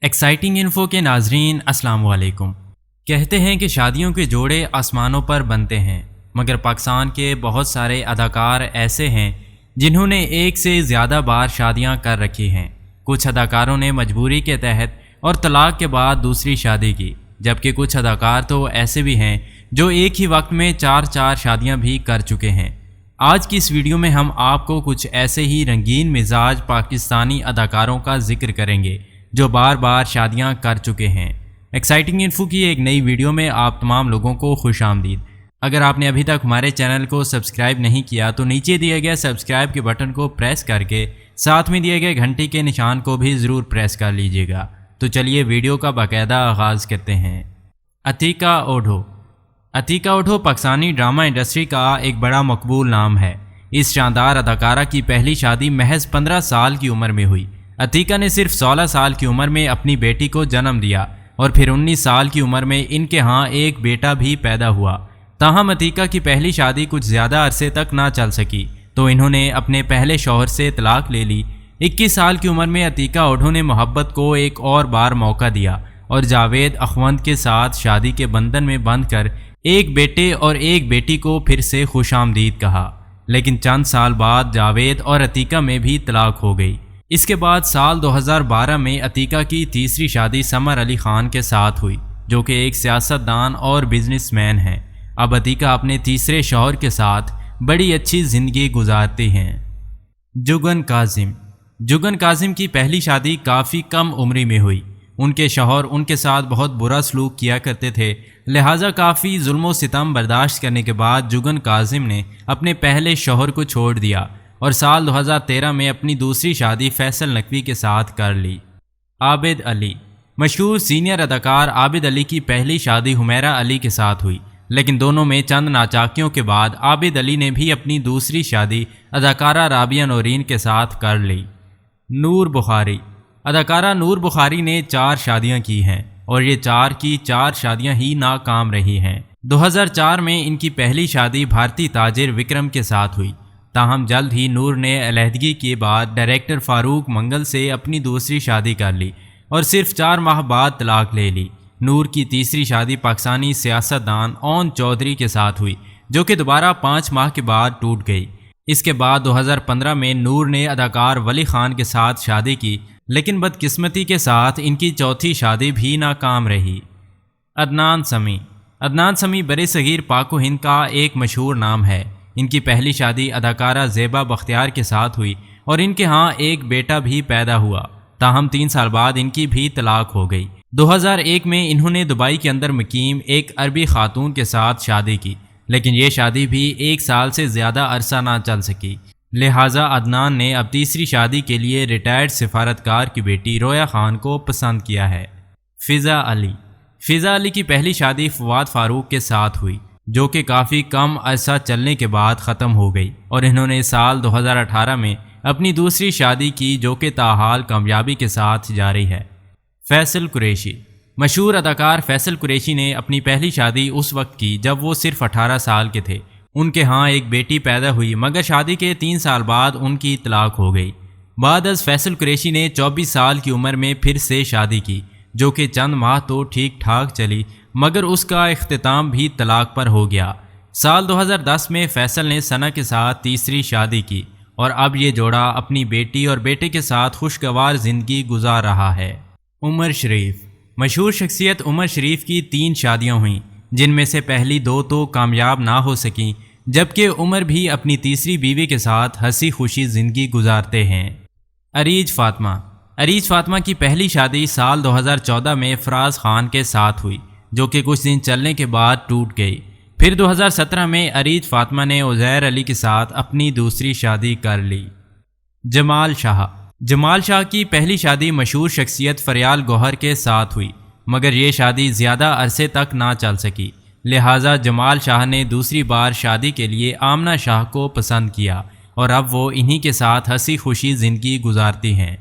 Exciting info کے ناظرین السلام علیکم۔ کہتے ہیں کہ شادیوں کے جوڑے آسمانوں پر بنتے ہیں، مگر پاکستان کے بہت سارے اداکار ایسے ہیں جنہوں نے ایک سے زیادہ بار شادیاں کر رکھی ہیں۔ کچھ اداکاروں نے مجبوری کے تحت اور طلاق کے بعد دوسری شادی کی، جبکہ کچھ اداکار تو ایسے بھی ہیں جو ایک ہی وقت میں چار شادیاں بھی کر چکے ہیں۔ آج کی اس ویڈیو میں ہم آپ کو کچھ ایسے ہی رنگین مزاج پاکستانی اداکاروں کا ذکر کریں گے جو بار بار شادیاں کر چکے ہیں۔ ایکسائٹنگ انفو کی ایک نئی ویڈیو میں آپ تمام لوگوں کو خوش آمدید۔ اگر آپ نے ابھی تک ہمارے چینل کو سبسکرائب نہیں کیا تو نیچے دیے گئے سبسکرائب کے بٹن کو پریس کر کے ساتھ میں دیے گئے گھنٹی کے نشان کو بھی ضرور پریس کر لیجئے گا۔ تو چلیے ویڈیو کا باقاعدہ آغاز کرتے ہیں۔ عتیقہ اوڈھو۔ عتیقہ اوڈھو پاکستانی ڈرامہ انڈسٹری کا ایک بڑا مقبول نام ہے۔ اس شاندار اداکارہ کی پہلی شادی محض 15 سال کی عمر میں ہوئی۔ عتیقہ نے صرف 16 سال کی عمر میں اپنی بیٹی کو جنم دیا اور پھر 19 سال کی عمر میں ان کے ہاں ایک بیٹا بھی پیدا ہوا۔ تاہم عتیقہ کی پہلی شادی کچھ زیادہ عرصے تک نہ چل سکی تو انہوں نے اپنے پہلے شوہر سے طلاق لے لی۔ 21 سال کی عمر میں عتیقہ اوڈھو نے محبت کو ایک اور بار موقع دیا اور جاوید اخوند کے ساتھ شادی کے بندھن میں بندھ کر ایک بیٹے اور ایک بیٹی کو پھر سے خوش آمدید کہا۔ لیکن چند سال بعد جاوید اور عتیقہ میں بھی طلاق ہو گئی۔ اس کے بعد سال 2012 میں عتیقہ کی تیسری شادی سمر علی خان کے ساتھ ہوئی، جو کہ ایک سیاست دان اور بزنس مین ہیں۔ اب عتیقہ اپنے تیسرے شوہر کے ساتھ بڑی اچھی زندگی گزارتی ہیں۔ جگن کاظم۔ جگن کاظم کی پہلی شادی کافی کم عمری میں ہوئی۔ ان کے شوہر ان کے ساتھ بہت برا سلوک کیا کرتے تھے، لہٰذا کافی ظلم و ستم برداشت کرنے کے بعد جگن کاظم نے اپنے پہلے شوہر کو چھوڑ دیا اور سال 2013 میں اپنی دوسری شادی فیصل نقوی کے ساتھ کر لی۔ عابد علی۔ مشہور سینئر اداکار عابد علی کی پہلی شادی حمیرہ علی کے ساتھ ہوئی، لیکن دونوں میں چند ناچاکیوں کے بعد عابد علی نے بھی اپنی دوسری شادی اداکارہ رابعہ نورین کے ساتھ کر لی۔ نور بخاری۔ اداکارہ نور بخاری نے 4 شادیاں کی ہیں اور یہ 4 کی 4 شادیاں ہی ناکام رہی ہیں۔ 2004 میں ان کی پہلی شادی بھارتی تاجر وکرم کے ساتھ ہوئی، تاہم جلد ہی نور نے علیحدگی کے بعد ڈائریکٹر فاروق منگل سے اپنی دوسری شادی کر لی اور صرف 4 ماہ بعد طلاق لے لی۔ نور کی تیسری شادی پاکستانی سیاست دان اون چودھری کے ساتھ ہوئی، جو کہ دوبارہ 5 ماہ کے بعد ٹوٹ گئی۔ اس کے بعد 2015 میں نور نے اداکار ولی خان کے ساتھ شادی کی، لیکن بدقسمتی کے ساتھ ان کی چوتھی شادی بھی ناکام رہی۔ عدنان سمیع۔ عدنان سمیع برصغیر پاک و ہند کا ایک مشہور نام ہے۔ ان کی پہلی شادی اداکارہ زیبا بختیار کے ساتھ ہوئی اور ان کے ہاں ایک بیٹا بھی پیدا ہوا، تاہم 3 سال بعد ان کی بھی طلاق ہو گئی۔ 2001 میں انہوں نے دبئی کے اندر مقیم ایک عربی خاتون کے ساتھ شادی کی، لیکن یہ شادی بھی 1 سال سے زیادہ عرصہ نہ چل سکی، لہٰذا عدنان نے اب تیسری شادی کے لیے ریٹائرڈ سفارتکار کی بیٹی رویا خان کو پسند کیا ہے۔ فضا علی۔ فضا علی کی پہلی شادی فواد فاروق کے ساتھ ہوئی، جو کہ کافی کم عرصہ چلنے کے بعد ختم ہو گئی اور انہوں نے سال 2018 میں اپنی دوسری شادی کی، جو کہ تاحال کامیابی کے ساتھ جاری ہے۔ فیصل قریشی۔ مشہور اداکار فیصل قریشی نے اپنی پہلی شادی اس وقت کی جب وہ صرف 18 سال کے تھے۔ ان کے ہاں ایک بیٹی پیدا ہوئی، مگر شادی کے 3 سال بعد ان کی طلاق ہو گئی۔ بعد از فیصل قریشی نے 24 سال کی عمر میں پھر سے شادی کی، جو کہ چند ماہ تو ٹھیک ٹھاک چلی، مگر اس کا اختتام بھی طلاق پر ہو گیا۔ سال 2010 میں فیصل نے ثنا کے ساتھ تیسری شادی کی اور اب یہ جوڑا اپنی بیٹی اور بیٹے کے ساتھ خوشگوار زندگی گزار رہا ہے۔ عمر شریف۔ مشہور شخصیت عمر شریف کی 3 شادیاں ہوئیں، جن میں سے پہلی 2 تو کامیاب نہ ہو سکیں، جبکہ عمر بھی اپنی تیسری بیوی کے ساتھ ہنسی خوشی زندگی گزارتے ہیں۔ اریج فاطمہ۔ اریج فاطمہ کی پہلی شادی سال 2014 میں فراز خان کے ساتھ ہوئی، جو کہ کچھ دن چلنے کے بعد ٹوٹ گئی۔ پھر 2017 میں اریج فاطمہ نے عزیر علی کے ساتھ اپنی دوسری شادی کر لی۔ جمال شاہ۔ جمال شاہ کی پہلی شادی مشہور شخصیت فریال گوہر کے ساتھ ہوئی، مگر یہ شادی زیادہ عرصے تک نہ چل سکی، لہٰذا جمال شاہ نے دوسری بار شادی کے لیے آمنہ شاہ کو پسند کیا اور اب وہ انہی کے ساتھ ہنسی خوشی زندگی گزارتی ہیں۔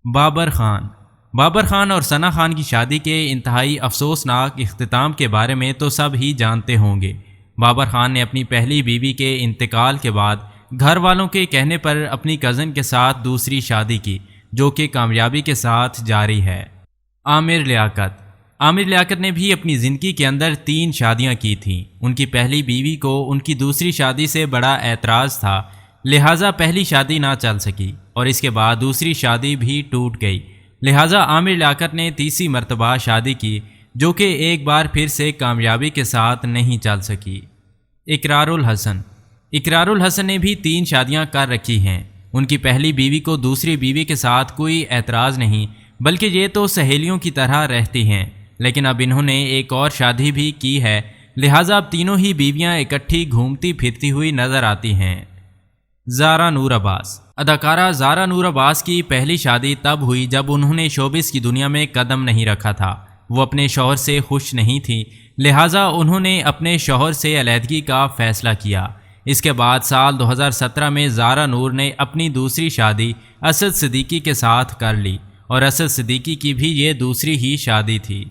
بابر خان۔ بابر خان اور ثنا خان کی شادی کے انتہائی افسوسناک اختتام کے بارے میں تو سب ہی جانتے ہوں گے۔ بابر خان نے اپنی پہلی بیوی کے انتقال کے بعد گھر والوں کے کہنے پر اپنی کزن کے ساتھ دوسری شادی کی، جو کہ کامیابی کے ساتھ جاری ہے۔ عامر لیاقت نے بھی اپنی زندگی کے اندر 3 شادیاں کی تھیں۔ ان کی پہلی بیوی کو ان کی دوسری شادی سے بڑا اعتراض تھا، لہٰذا پہلی شادی نہ چل سکی اور اس کے بعد دوسری شادی بھی ٹوٹ گئی، لہٰذا عامر لیاقت نے تیسری مرتبہ شادی کی جو کہ ایک بار پھر سے کامیابی کے ساتھ نہیں چل سکی۔ اقرار الحسن نے بھی 3 شادیاں کر رکھی ہیں۔ ان کی پہلی بیوی کو دوسری بیوی کے ساتھ کوئی اعتراض نہیں، بلکہ یہ تو سہیلیوں کی طرح رہتی ہیں، لیکن اب انہوں نے ایک اور شادی بھی کی ہے، لہٰذا اب تینوں ہی بیویاں اکٹھی گھومتی پھرتی ہوئی نظر آتی ہیں۔ زارا نور عباس اداکارہ زارا نور عباس کی پہلی شادی تب ہوئی جب انہوں نے شوبز کی دنیا میں قدم نہیں رکھا تھا۔ وہ اپنے شوہر سے خوش نہیں تھی، لہٰذا انہوں نے اپنے شوہر سے علیحدگی کا فیصلہ کیا۔ اس کے بعد سال 2017 میں زارا نور نے اپنی دوسری شادی اسد صدیقی کے ساتھ کر لی اور اسد صدیقی کی بھی یہ دوسری ہی شادی تھی۔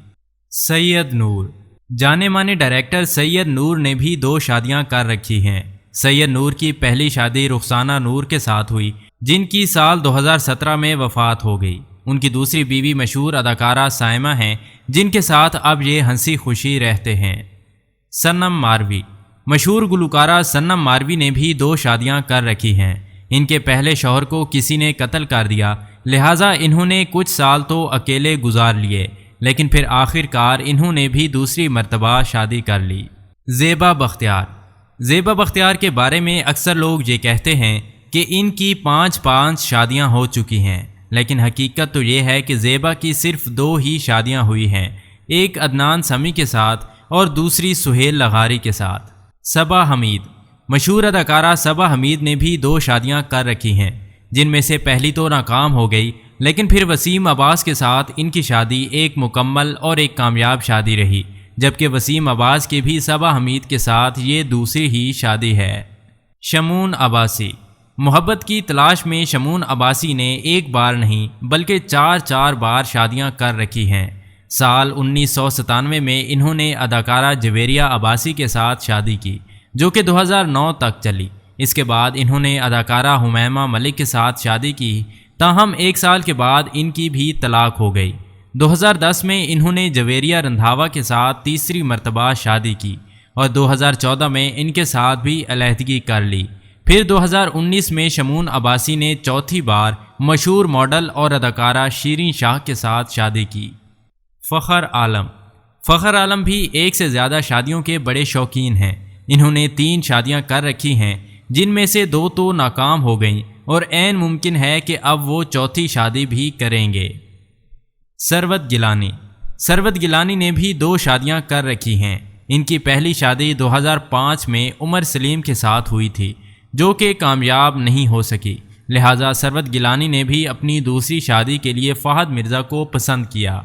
سید نور جانے مانے ڈائریکٹر سید نور نے بھی 2 شادیاں کر رکھی ہیں۔ سید نور کی پہلی شادی رخسانہ نور کے ساتھ ہوئی جن کی سال 2017 میں وفات ہو گئی۔ ان کی دوسری بیوی مشہور اداکارہ سائمہ ہیں جن کے ساتھ اب یہ ہنسی خوشی رہتے ہیں۔ سنم ماروی مشہور گلوکارہ سنم ماروی نے بھی 2 شادیاں کر رکھی ہیں۔ ان کے پہلے شوہر کو کسی نے قتل کر دیا، لہٰذا انہوں نے کچھ سال تو اکیلے گزار لیے، لیکن پھر آخر کار انہوں نے بھی دوسری مرتبہ شادی کر لی۔ زیبا بختیار کے بارے میں اکثر لوگ یہ کہتے ہیں کہ ان کی 5 شادیاں ہو چکی ہیں، لیکن حقیقت تو یہ ہے کہ زیبا کی صرف 2 ہی شادیاں ہوئی ہیں، ایک عدنان سمیع کے ساتھ اور دوسری سہیل لغاری کے ساتھ۔ صبا حمید مشہور اداکارہ صبا حمید نے بھی 2 شادیاں کر رکھی ہیں، جن میں سے پہلی تو ناکام ہو گئی، لیکن پھر وسیم عباس کے ساتھ ان کی شادی ایک مکمل اور ایک کامیاب شادی رہی، جبکہ وسیم عباس کی بھی صبا حمید کے ساتھ یہ دوسری ہی شادی ہے۔ شمون عباسی محبت کی تلاش میں شمون عباسی نے ایک بار نہیں بلکہ 4 بار شادیاں کر رکھی ہیں۔ سال 1997 میں انہوں نے اداکارہ جویریہ عباسی کے ساتھ شادی کی جو کہ 2009 تک چلی۔ اس کے بعد انہوں نے اداکارہ حمیمہ ملک کے ساتھ شادی کی، تاہم 1 سال کے بعد ان کی بھی طلاق ہو گئی۔ 2010 میں انہوں نے جویریہ رندھاوا کے ساتھ تیسری مرتبہ شادی کی اور 2014 میں ان کے ساتھ بھی علیحدگی کر لی۔ پھر 2019 میں شمون عباسی نے 4تھی بار مشہور ماڈل اور اداکارہ شیریں شاہ کے ساتھ شادی کی۔ فخر عالم بھی 1 سے زیادہ شادیوں کے بڑے شوقین ہیں۔ انہوں نے 3 شادیاں کر رکھی ہیں جن میں سے 2 تو ناکام ہو گئیں اور عین ممکن ہے کہ اب وہ 4تھی شادی بھی کریں گے۔ ثروت گیلانی نے بھی 2 شادیاں کر رکھی ہیں۔ ان کی پہلی شادی 2005 میں عمر سلیم کے ساتھ ہوئی تھی جو کہ کامیاب نہیں ہو سکی، لہٰذا ثروت گیلانی نے بھی اپنی دوسری شادی کے لیے فہد مرزا کو پسند کیا۔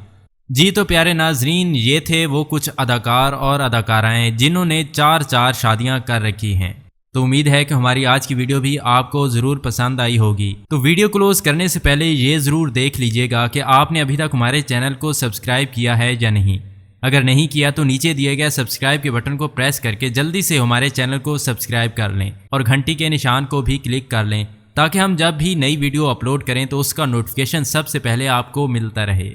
جی تو پیارے ناظرین، یہ تھے وہ کچھ اداکار اور اداکارائیں جنہوں نے 4 شادیاں کر رکھی ہیں۔ تو امید ہے کہ ہماری آج کی ویڈیو بھی آپ کو ضرور پسند آئی ہوگی۔ تو ویڈیو کلوز کرنے سے پہلے یہ ضرور دیکھ لیجئے گا کہ آپ نے ابھی تک ہمارے چینل کو سبسکرائب کیا ہے یا نہیں۔ اگر نہیں کیا تو نیچے دیے گئے سبسکرائب کے بٹن کو پریس کر کے جلدی سے ہمارے چینل کو سبسکرائب کر لیں اور گھنٹی کے نشان کو بھی کلک کر لیں تاکہ ہم جب بھی نئی ویڈیو اپلوڈ کریں تو اس کا نوٹیفیکیشن سب سے پہلے آپ کو ملتا رہے۔